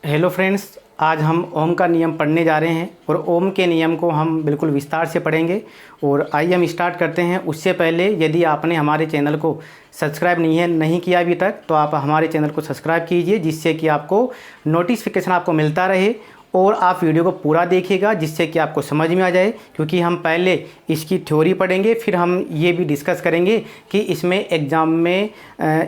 Hello friends, आज हम ओम का नियम पढ़ने जा रहे हैं और ओम के नियम को हम बिल्कुल विस्तार से पढ़ेंगे। और आइए हम स्टार्ट करते हैं। उससे पहले यदि आपने हमारे चैनल को सब्सक्राइब नहीं किया अभी तक, तो आप हमारे चैनल को सब्सक्राइब कीजिए, जिससे कि आपको नोटिफिकेशन आपको मिलता रहे और आप वीडियो को पूरा देखिएगा, जिससे कि आपको समझ में आ जाए। क्योंकि हम पहले इसकी थ्योरी पढ़ेंगे, फिर हम ये भी डिस्कस करेंगे कि इसमें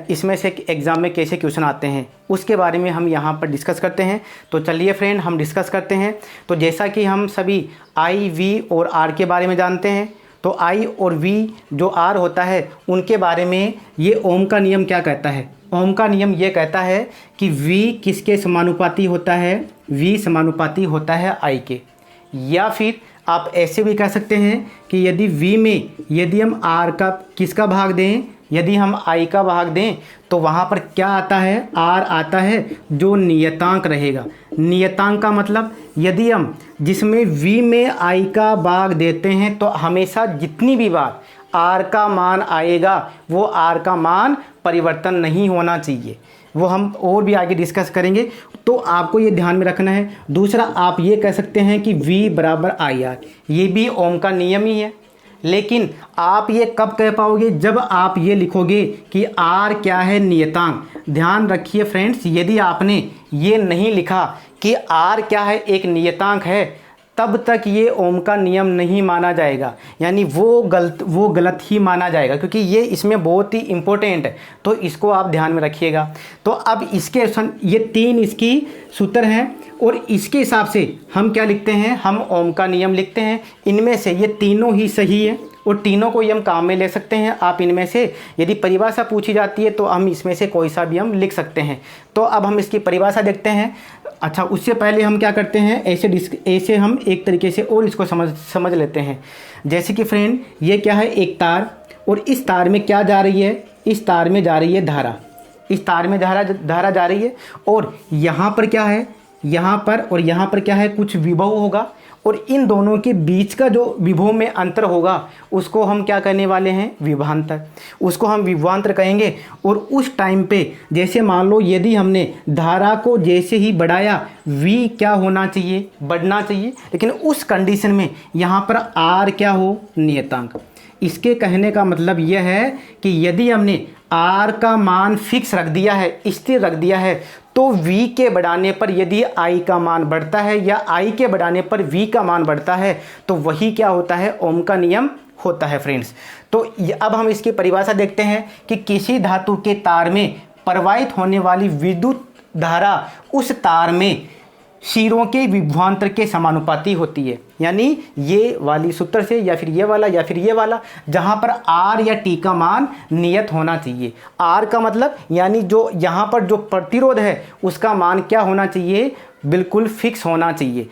इसमें से एग्ज़ाम में कैसे क्वेश्चन आते हैं, उसके बारे में हम यहाँ पर डिस्कस करते हैं। तो चलिए फ्रेंड, हम डिस्कस करते हैं। तो जैसा कि हम सभी आई, वी और आर के बारे में जानते हैं, तो आई और वी जो आर होता है उनके बारे में ये ओम का नियम क्या कहता है। ओम का नियम ये कहता है कि वी किसके समानुपाती होता है, वी समानुपाती होता है आई के। या फिर आप ऐसे भी कह सकते हैं कि यदि वी में यदि हम आर का किसका भाग दें, यदि हम आई का भाग दें, तो वहाँ पर क्या आता है, आर आता है जो नियतांक रहेगा। नियतांक का मतलब यदि हम जिसमें वी में आई का भाग देते हैं, तो हमेशा जितनी भी बार आर का मान आएगा वो आर का मान परिवर्तन नहीं होना चाहिए। वो हम और भी आगे डिस्कस करेंगे, तो आपको ये ध्यान में रखना है। दूसरा, आप ये कह सकते हैं कि V बराबर आई आर, ये भी ओम का नियम ही है। लेकिन आप ये कब कह पाओगे, जब आप ये लिखोगे कि R क्या है, नियतांक। ध्यान रखिए फ्रेंड्स, यदि आपने ये नहीं लिखा कि R क्या है, एक नियतांक है, तब तक ये ओम का नियम नहीं माना जाएगा, यानी वो गलत ही माना जाएगा, क्योंकि ये इसमें बहुत ही इम्पोर्टेंट है। तो इसको आप ध्यान में रखिएगा। तो अब ये तीन इसकी सूत्र हैं और इसके हिसाब से हम क्या लिखते हैं, हम ओम का नियम लिखते हैं। इनमें से ये तीनों ही सही है और तीनों को ही हम काम में ले सकते हैं। आप इनमें से यदि परिभाषा पूछी जाती है तो हम इसमें से कोई सा भी हम लिख सकते हैं। तो अब हम इसकी परिभाषा देखते हैं। अच्छा, उससे पहले हम क्या करते हैं, ऐसे हम एक तरीके से और इसको समझ लेते हैं। जैसे कि फ्रेंड, ये क्या है, एक तार, और इस तार में क्या जा रही है, इस तार में जा रही है धारा, इस तार में धारा जा रही है। और यहाँ पर क्या है, यहाँ पर और यहाँ पर क्या है, कुछ विभव होगा, और इन दोनों के बीच का जो विभव में अंतर होगा उसको हम क्या करने वाले हैं, विभवांतर। उसको हम विभवांतर कहेंगे। और उस टाइम पे जैसे मान लो यदि हमने धारा को जैसे ही बढ़ाया, V क्या होना चाहिए, बढ़ना चाहिए। लेकिन उस कंडीशन में यहाँ पर R क्या हो, नियतांक। इसके कहने का मतलब यह है कि यदि हमने R का मान फिक्स रख दिया है, स्थिर रख दिया है, तो V के बढ़ाने पर यदि I का मान बढ़ता है या I के बढ़ाने पर V का मान बढ़ता है, तो वही क्या होता है, ओम का नियम होता है फ्रेंड्स। तो अब हम इसकी परिभाषा देखते हैं कि किसी धातु के तार में प्रवाहित होने वाली विद्युत धारा उस तार में सिरों के विभवांतर के समानुपाती होती है। यानी ये वाली सूत्र से, या फिर ये वाला या फिर ये वाला, जहाँ पर R या T का मान नियत होना चाहिए। R का मतलब यानी जो यहाँ पर जो प्रतिरोध है उसका मान क्या होना चाहिए, बिल्कुल फिक्स होना चाहिए।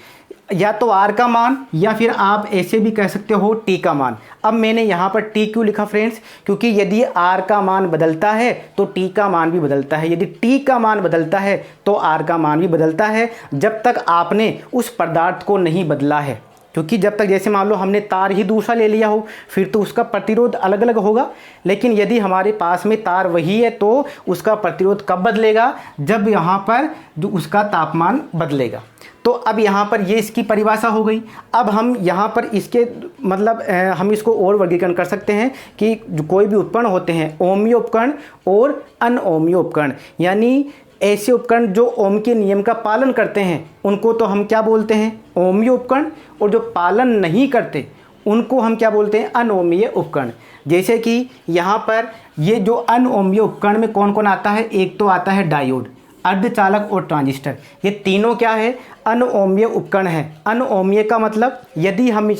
या तो R का मान, या फिर आप ऐसे भी कह सकते हो T का मान। अब मैंने यहाँ पर T क्यों लिखा फ्रेंड्स, क्योंकि यदि R का मान बदलता है तो T का मान भी बदलता है, यदि T का मान बदलता है तो R का मान भी बदलता है, जब तक आपने उस पदार्थ को नहीं बदला है। क्योंकि जब तक, जैसे मान लो हमने तार ही दूसरा ले लिया हो, फिर तो उसका प्रतिरोध अलग अलग होगा। लेकिन यदि हमारे पास में तार वही है तो उसका प्रतिरोध कब बदलेगा, जब यहाँ पर जो उसका तापमान बदलेगा। तो अब यहाँ पर ये इसकी परिभाषा हो गई। अब हम यहाँ पर इसके मतलब हम इसको और वर्गीकरण कर सकते हैं कि जो कोई भी उपकरण होते हैं, ओमीय उपकरण और अनओमीय उपकरण, यानी ऐसे उपकरण जो ओम के नियम का पालन करते हैं उनको तो हम क्या बोलते हैं, ओमीय उपकरण, और जो पालन नहीं करते उनको हम क्या बोलते हैं, अनओमीय उपकरण। जैसे कि यहाँ पर ये जो अनओमीय उपकरण में कौन कौन आता है, एक तो आता है डायोड, अर्धचालक और ट्रांजिस्टर। ये तीनों क्या है, अनओमीय उपकरण है। अनओमीय का मतलब यदि हम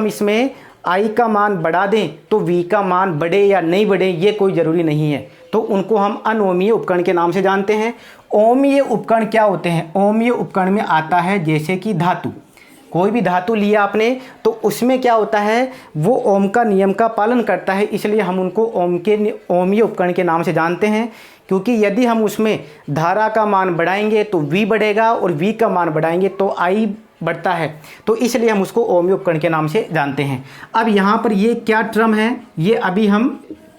इसमें I का मान बढ़ा दें तो V का मान बढ़े या नहीं बढ़े ये कोई ज़रूरी नहीं है, तो उनको हम अनओमीय उपकरण के नाम से जानते हैं। ओमीय उपकरण क्या होते हैं, ओमीय उपकरण में आता है जैसे कि धातु, कोई भी धातु लिया आपने तो उसमें क्या होता है, वो ओम का नियम का पालन करता है, इसलिए हम उनको ओमीय उपकरण के नाम से जानते हैं। क्योंकि यदि हम उसमें धारा का मान बढ़ाएंगे तो V बढ़ेगा और V का मान बढ़ाएंगे तो I बढ़ता है, तो इसलिए हम उसको ओमीय उपकरण के नाम से जानते हैं। अब यहाँ पर ये क्या टर्म है, ये अभी हम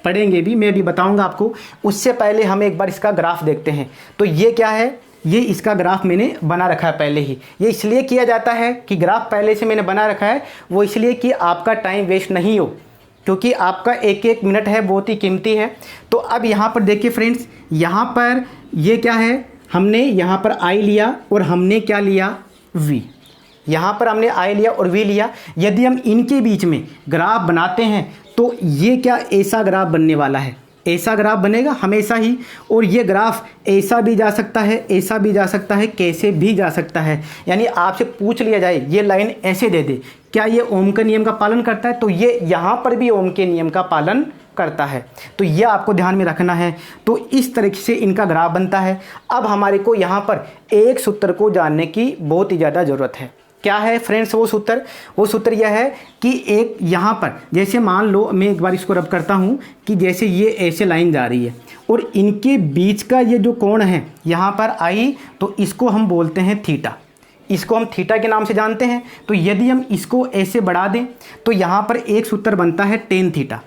पढ़ेंगे भी, मैं भी बताऊंगा आपको। उससे पहले हम एक बार इसका ग्राफ देखते हैं। तो ये क्या है, ये इसका ग्राफ मैंने बना रखा है पहले ही। ये इसलिए किया जाता है कि ग्राफ पहले से मैंने बना रखा है, वो इसलिए कि आपका टाइम वेस्ट नहीं हो, क्योंकि आपका एक एक मिनट है बहुत ही कीमती है। तो अब यहाँ पर देखिए फ्रेंड्स, यहाँ पर ये क्या है, हमने यहाँ पर आई लिया और हमने क्या लिया, वी। यहाँ पर हमने आई लिया और वी लिया। यदि हम इनके बीच में ग्राफ बनाते हैं तो ये क्या ऐसा ग्राफ बनने वाला है, ऐसा ग्राफ बनेगा हमेशा ही। और ये ग्राफ ऐसा भी जा सकता है, ऐसा भी जा सकता है, कैसे भी जा सकता है। यानी आपसे पूछ लिया जाए ये लाइन ऐसे दे दे, क्या ये ओम के नियम का पालन करता है, तो ये यहाँ पर भी ओम के नियम का पालन करता है। तो ये आपको ध्यान में रखना है। तो इस तरीके से इनका ग्राफ बनता है। अब हमारे को यहाँ पर एक सूत्र को जानने की बहुत ही ज़्यादा ज़रूरत है। क्या है फ्रेंड्स वो सूत्र? वो सूत्र यह है कि एक यहाँ पर जैसे मान लो, मैं एक बार इसको रब करता हूँ कि जैसे ये ऐसे लाइन जा रही है और इनके बीच का ये जो कोण है यहाँ पर आई, तो इसको हम बोलते हैं थीटा। इसको हम थीटा के नाम से जानते हैं। तो यदि हम इसको ऐसे बढ़ा दें तो यहाँ पर एक सूत्र बनता है टेन थीटा।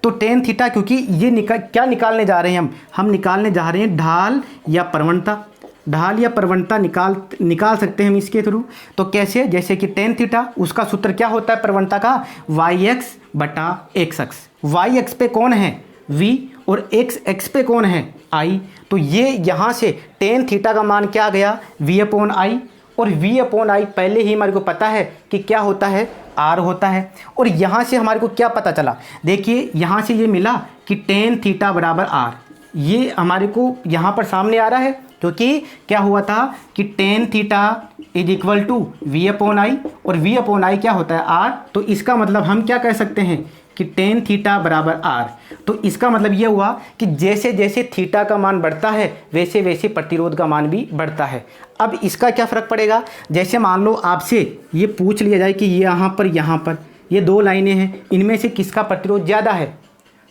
तो टेन थीटा, क्योंकि ये क्या निकालने जा रहे हैं हम निकालने जा रहे हैं ढाल या प्रवणता। ढाल या प्रवणता निकाल सकते हैं हम इसके थ्रू। तो कैसे? जैसे कि टेन थीटा, उसका सूत्र क्या होता है प्रवणता का, वाई एक्स बटा एक्स एक्स। वाई एक्स पे कौन है, v, और एक्स एक्स पे कौन है, i। तो ये यहाँ से टेन थीटा का मान क्या आ गया, v अपॉन आई। और v अपॉन आई पहले ही हमारे को पता है कि क्या होता है, r होता है। और यहाँ से हमारे को क्या पता चला, देखिए यहाँ से ये मिला कि टेन थीटा बराबर r। ये हमारे को यहाँ पर सामने आ रहा है, क्योंकि क्या हुआ था कि tan theta is equal to V upon I, और वी अपॉन आई क्या होता है, आर। तो इसका मतलब हम क्या कह सकते हैं कि टेन थीटा बराबर आर। तो इसका मतलब ये हुआ कि जैसे जैसे थीटा का मान बढ़ता है वैसे वैसे प्रतिरोध का मान भी बढ़ता है। अब इसका क्या फ़र्क पड़ेगा, जैसे मान लो आपसे ये पूछ लिया जाए कि यहाँ पर ये दो लाइनें हैं, इनमें से किसका प्रतिरोध ज़्यादा है,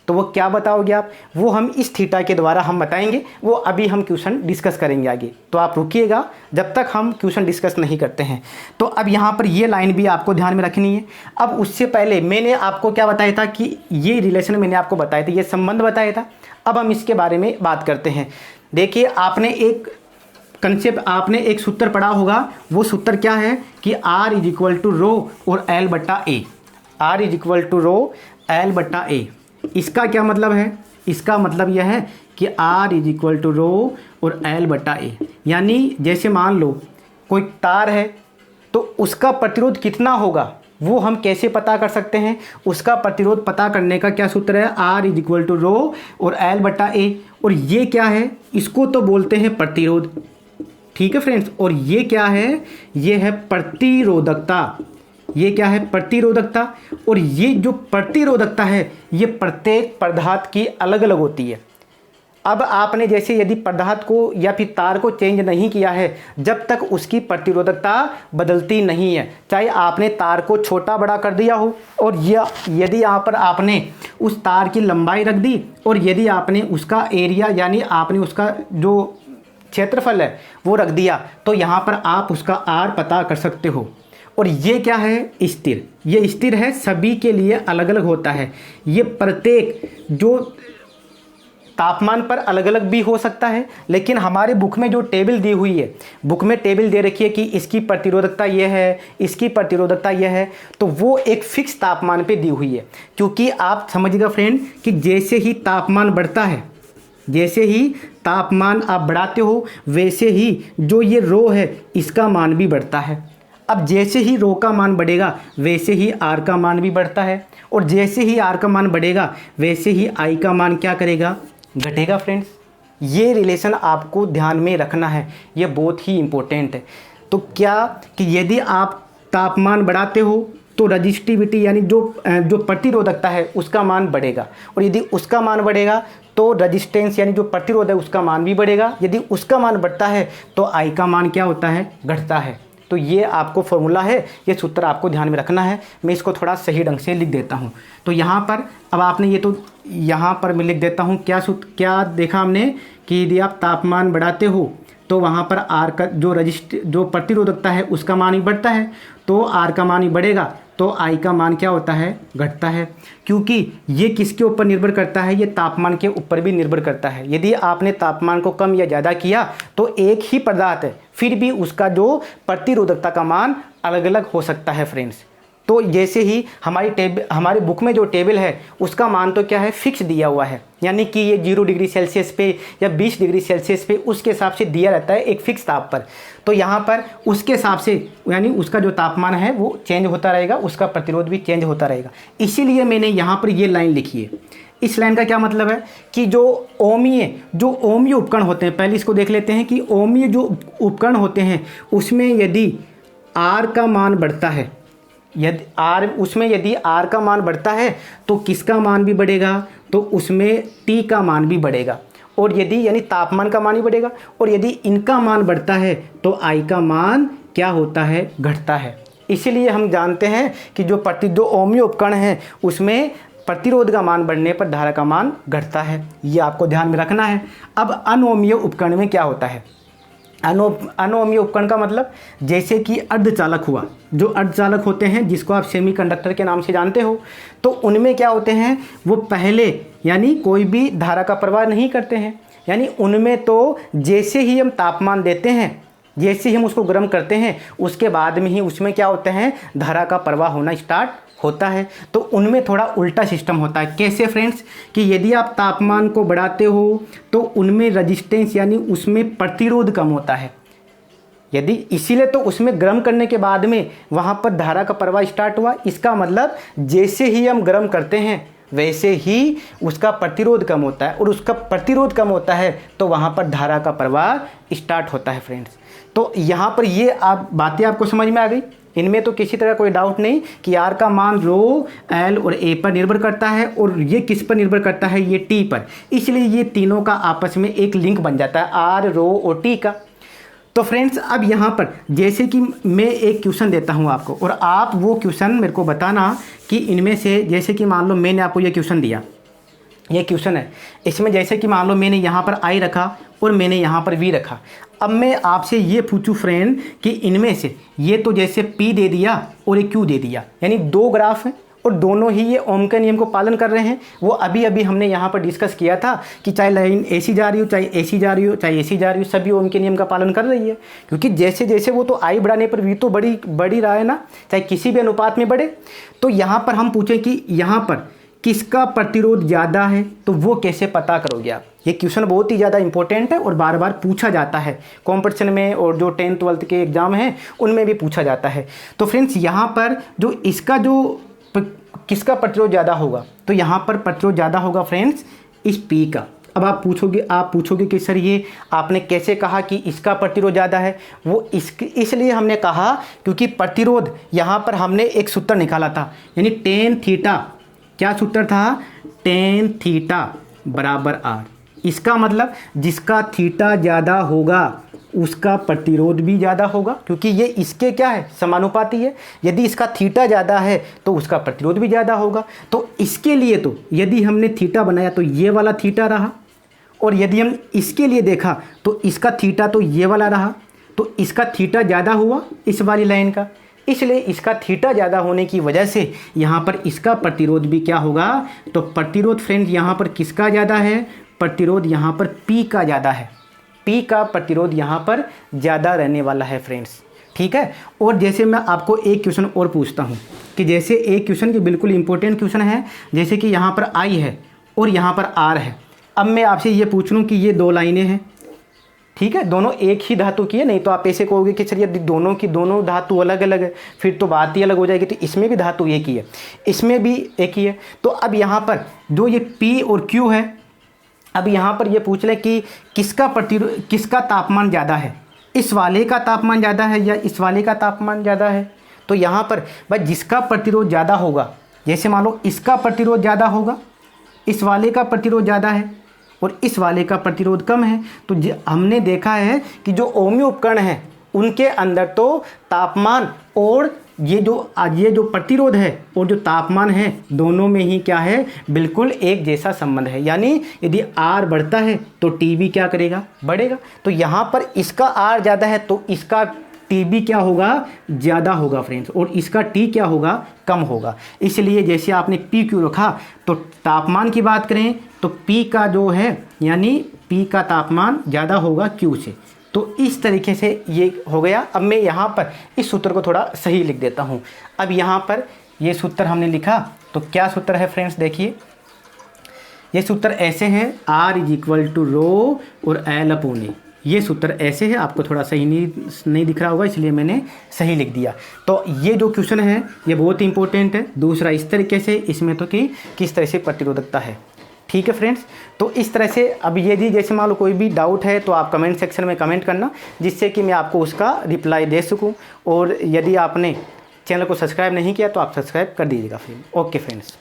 तो वो क्या बताओगे आप, वो हम इस थीटा के द्वारा हम बताएंगे। वो अभी हम क्वेश्चन डिस्कस करेंगे आगे, तो आप रुकिएगा जब तक हम क्वेश्चन डिस्कस नहीं करते हैं। तो अब यहाँ पर ये लाइन भी आपको ध्यान में रखनी है। अब उससे पहले मैंने आपको क्या बताया था कि ये रिलेशन मैंने आपको बताया था, ये संबंध बताया था। अब हम इसके बारे में बात करते हैं। देखिए, आपने एक कंसेप्ट, आपने एक सूत्र पढ़ा होगा। वो सूत्र क्या है कि R is equal to rho और L बटा A. R is equal to rho L बटा ए। इसका क्या मतलब है, इसका मतलब यह है कि R is equal to rho और L बटा ए। यानी जैसे मान लो कोई तार है तो उसका प्रतिरोध कितना होगा वो हम कैसे पता कर सकते हैं। उसका प्रतिरोध पता करने का क्या सूत्र है, R is equal to rho और L बटा ए। और ये क्या है, इसको तो बोलते हैं प्रतिरोध, ठीक है फ्रेंड्स। और ये क्या है, ये है प्रतिरोधकता। ये क्या है, प्रतिरोधकता। और ये जो प्रतिरोधकता है ये प्रत्येक पदार्थ की अलग अलग होती है। अब आपने जैसे यदि पदार्थ को या फिर तार को चेंज नहीं किया है, जब तक उसकी प्रतिरोधकता बदलती नहीं है। चाहे आपने तार को छोटा बड़ा कर दिया हो, और यदि यहाँ पर आपने उस तार की लंबाई रख दी, और यदि आपने उसका एरिया यानी आपने उसका जो क्षेत्रफल है वो रख दिया, तो यहाँ पर आप उसका आर पता कर सकते हो। और ये क्या है, स्थिर। ये स्थिर है, सभी के लिए अलग अलग होता है। ये प्रत्येक जो तापमान पर अलग अलग भी हो सकता है, लेकिन हमारे बुक में जो टेबल दी हुई है, बुक में टेबल दे रखी है कि इसकी प्रतिरोधकता ये है, इसकी प्रतिरोधकता ये है, तो वो एक फिक्स तापमान पे दी हुई है। क्योंकि आप समझिएगा फ्रेंड कि जैसे ही तापमान बढ़ता है, जैसे ही तापमान आप बढ़ाते हो, वैसे ही जो ये रो है इसका मान भी बढ़ता है। अब जैसे ही रो का मान बढ़ेगा वैसे ही आर का मान भी बढ़ता है, और जैसे ही आर का मान बढ़ेगा वैसे ही आई का मान क्या करेगा, घटेगा फ्रेंड्स। ये रिलेशन आपको ध्यान में रखना है, ये बहुत ही इम्पोर्टेंट है। तो क्या कि यदि आप तापमान बढ़ाते हो तो रजिस्टिविटी यानी जो प्रतिरोधकता है उसका मान बढ़ेगा, और यदि उसका मान बढ़ेगा तो रजिस्टेंस यानी जो प्रतिरोध है उसका मान भी बढ़ेगा। यदि उसका मान बढ़ता है तो आई का मान क्या होता है, घटता है। तो ये आपको फॉर्मूला है, ये सूत्र आपको ध्यान में रखना है। मैं इसको थोड़ा सही ढंग से लिख देता हूँ। तो यहाँ पर अब आपने ये तो यहाँ पर मैं लिख देता हूँ क्या देखा हमने कि यदि आप तापमान बढ़ाते हो तो वहाँ पर आर का जो प्रतिरोधकता है उसका मान ही बढ़ता है, तो आर का मान ही बढ़ेगा, तो आई का मान क्या होता है, घटता है। क्योंकि ये किसके ऊपर निर्भर करता है, ये तापमान के ऊपर भी निर्भर करता है। यदि आपने तापमान को कम या ज़्यादा किया तो एक ही पदार्थ है फिर भी उसका जो प्रतिरोधकता का मान अलग अलग हो सकता है फ्रेंड्स। तो जैसे ही हमारे बुक में जो टेबल है उसका मान तो क्या है, फिक्स दिया हुआ है, यानी कि ये 0 डिग्री सेल्सियस पे या 20 डिग्री सेल्सियस पे उसके हिसाब से दिया रहता है एक फिक्स ताप पर। तो यहाँ पर उसके हिसाब से यानी उसका जो तापमान है वो चेंज होता रहेगा, उसका प्रतिरोध भी चेंज होता रहेगा। इसीलिए मैंने यहाँ पर ये लाइन लिखी है। इस लाइन का क्या मतलब है कि जो ओमीय उपकरण होते हैं, पहले इसको देख लेते हैं कि ओमीय जो उपकरण होते हैं उसमें यदि R का मान बढ़ता है, यदि R का मान बढ़ता है तो किसका मान भी बढ़ेगा, तो उसमें T का मान भी बढ़ेगा। और यदि यानी तापमान का मान ही बढ़ेगा, और यदि इनका मान बढ़ता है तो I का मान क्या होता है, घटता है। इसीलिए हम जानते हैं कि जो ओमीय उपकरण हैं उसमें प्रतिरोध का मान बढ़ने पर धारा का मान घटता है। ये आपको ध्यान में रखना है। अब अनओमीय उपकरण में क्या होता है, अनओमीय उपकरण का मतलब जैसे कि अर्धचालक हुआ, जो अर्धचालक होते हैं जिसको आप सेमीकंडक्टर के नाम से जानते हो, तो उनमें क्या होते हैं, वो पहले यानी कोई भी धारा का प्रवाह नहीं करते हैं। यानी उनमें तो जैसे ही हम तापमान देते हैं, जैसे ही हम उसको गर्म करते हैं, उसके बाद में ही उसमें क्या होते हैं, धारा का प्रवाह होना स्टार्ट होता है। तो उनमें थोड़ा उल्टा सिस्टम होता है। कैसे फ्रेंड्स, कि यदि आप तापमान को बढ़ाते हो तो उनमें रेजिस्टेंस यानी उसमें प्रतिरोध कम होता है। यदि इसीलिए तो उसमें गर्म करने के बाद में वहाँ पर धारा का प्रवाह स्टार्ट हुआ। इसका मतलब जैसे ही हम गर्म करते हैं वैसे ही उसका प्रतिरोध कम होता है, और उसका प्रतिरोध कम होता है तो वहाँ पर धारा का प्रवाह स्टार्ट होता है फ्रेंड्स। तो यहाँ पर ये बातें आपको समझ में आ गई। इनमें तो किसी तरह कोई डाउट नहीं कि R का मान रो, L और A पर निर्भर करता है, और ये किस पर निर्भर करता है, ये T पर। इसलिए ये तीनों का आपस में एक लिंक बन जाता है, R, रो और T का। तो फ्रेंड्स अब यहाँ पर जैसे कि मैं एक क्वेश्चन देता हूँ आपको, और आप वो क्वेश्चन मेरे को बताना कि इनमें से, जैसे कि मान लो मैंने आपको ये क्वेश्चन दिया, ये क्वेश्चन है, इसमें जैसे कि मान लो मैंने यहाँ पर I रखा और मैंने यहाँ पर V रखा। अब मैं आपसे ये पूछूं फ्रेंड कि इनमें से ये तो जैसे P दे दिया और ये Q दे दिया, यानी दो ग्राफ हैं और दोनों ही ये ओम के नियम को पालन कर रहे हैं। वो अभी हमने यहाँ पर डिस्कस किया था कि चाहे लाइन ऐसी जा रही हो, चाहे ऐसी जा रही हो, चाहे ऐसी जा रही हो, सभी ओम के नियम का पालन कर रही है। क्योंकि जैसे जैसे वो तो I बढ़ाने पर V तो बढ़ी रहा है ना, चाहे किसी भी अनुपात में बढ़े। तो यहाँ पर हम पूछें कि यहाँ पर किसका प्रतिरोध ज़्यादा है, तो वो कैसे पता करोगे आप। ये क्वेश्चन बहुत ही ज़्यादा इंपॉर्टेंट है और बार बार पूछा जाता है कॉम्पिटिशन में, और जो 10th 12th के एग्ज़ाम हैं उनमें भी पूछा जाता है। तो फ्रेंड्स यहाँ पर जो इसका जो किसका प्रतिरोध ज़्यादा होगा, तो यहाँ पर प्रतिरोध ज़्यादा होगा फ्रेंड्स इस P का। अब आप पूछोगे कि सर ये आपने कैसे कहा कि इसका प्रतिरोध ज़्यादा है। वो इसलिए हमने कहा क्योंकि प्रतिरोध यहाँ पर हमने एक सूत्र निकाला था, यानी tan थीटा, क्या सूत्र था, tan थीटा बराबर R। इसका मतलब जिसका थीटा ज़्यादा होगा उसका प्रतिरोध भी ज़्यादा होगा, क्योंकि ये इसके क्या है, समानुपाती है। यदि इसका थीटा ज़्यादा है तो उसका प्रतिरोध भी ज़्यादा होगा। तो इसके लिए तो यदि हमने थीटा बनाया तो ये वाला थीटा रहा, और यदि हम इसके लिए देखा तो इसका थीटा तो ये वाला रहा। तो इसका थीटा ज़्यादा हुआ इस वाली लाइन का, इसलिए इसका थीटा ज़्यादा होने की वजह से यहाँ पर इसका प्रतिरोध भी क्या होगा। तो प्रतिरोध फ्रेंड यहाँ पर किसका ज़्यादा है, प्रतिरोध यहाँ पर P का ज़्यादा है। P का प्रतिरोध यहाँ पर ज़्यादा रहने वाला है फ्रेंड्स, ठीक है। और जैसे मैं आपको एक क्वेश्चन और पूछता हूँ कि जैसे एक क्वेश्चन की बिल्कुल इंपॉर्टेंट क्वेश्चन है, जैसे कि यहाँ पर I है और यहाँ पर R है। अब मैं आपसे ये पूछ लूँ कि ये दो लाइनें हैं, ठीक है, दोनों एक ही धातु की है। नहीं तो आप ऐसे कहोगे कि चलिए दोनों धातु अलग अलग है, फिर तो बात ही अलग हो जाएगी। तो इसमें भी धातु एक ही है, इसमें भी एक ही है। तो अब यहाँ पर जो ये P और Q है, अब यहाँ पर ये पूछ लें कि किसका तापमान ज़्यादा है, इस वाले का तापमान ज़्यादा है या इस वाले का तापमान ज़्यादा है। तो यहाँ पर भाई जिसका प्रतिरोध ज़्यादा होगा, जैसे मान लो इसका प्रतिरोध ज़्यादा होगा, इस वाले का प्रतिरोध ज़्यादा है और इस वाले का प्रतिरोध कम है। तो हमने देखा है कि जो ओमियो उपकरण हैं उनके अंदर तो तापमान और ये जो प्रतिरोध है और जो तापमान है दोनों में ही क्या है, बिल्कुल एक जैसा संबंध है। यानी यदि R बढ़ता है तो T भी क्या करेगा, बढ़ेगा। तो यहाँ पर इसका R ज़्यादा है तो इसका TB क्या होगा, ज़्यादा होगा फ्रेंड्स, और इसका T क्या होगा, कम होगा। इसलिए जैसे आपने PQ रखा तो तापमान की बात करें तो P का जो है यानी P का तापमान ज़्यादा होगा Q से। तो इस तरीके से ये हो गया। अब मैं यहाँ पर इस सूत्र को थोड़ा सही लिख देता हूँ। अब यहाँ पर ये सूत्र हमने लिखा, तो क्या सूत्र है फ्रेंड्स, देखिए ये सूत्र ऐसे है, R = ρ और L/A। ये सूत्र ऐसे है, आपको थोड़ा सही नहीं दिख रहा होगा इसलिए मैंने सही लिख दिया। तो ये जो क्वेश्चन है ये बहुत इंपॉर्टेंट है। दूसरा इस तरीके से, इसमें तो कि किस तरह से प्रतिरोधकता है। ठीक है फ्रेंड्स, तो इस तरह से अब यदि जैसे मान लो कोई भी डाउट है तो आप कमेंट सेक्शन में कमेंट करना, जिससे कि मैं आपको उसका रिप्लाई दे सकूं। और यदि आपने चैनल को सब्सक्राइब नहीं किया तो आप सब्सक्राइब कर दीजिएगा फ्रेंड। Okay friends.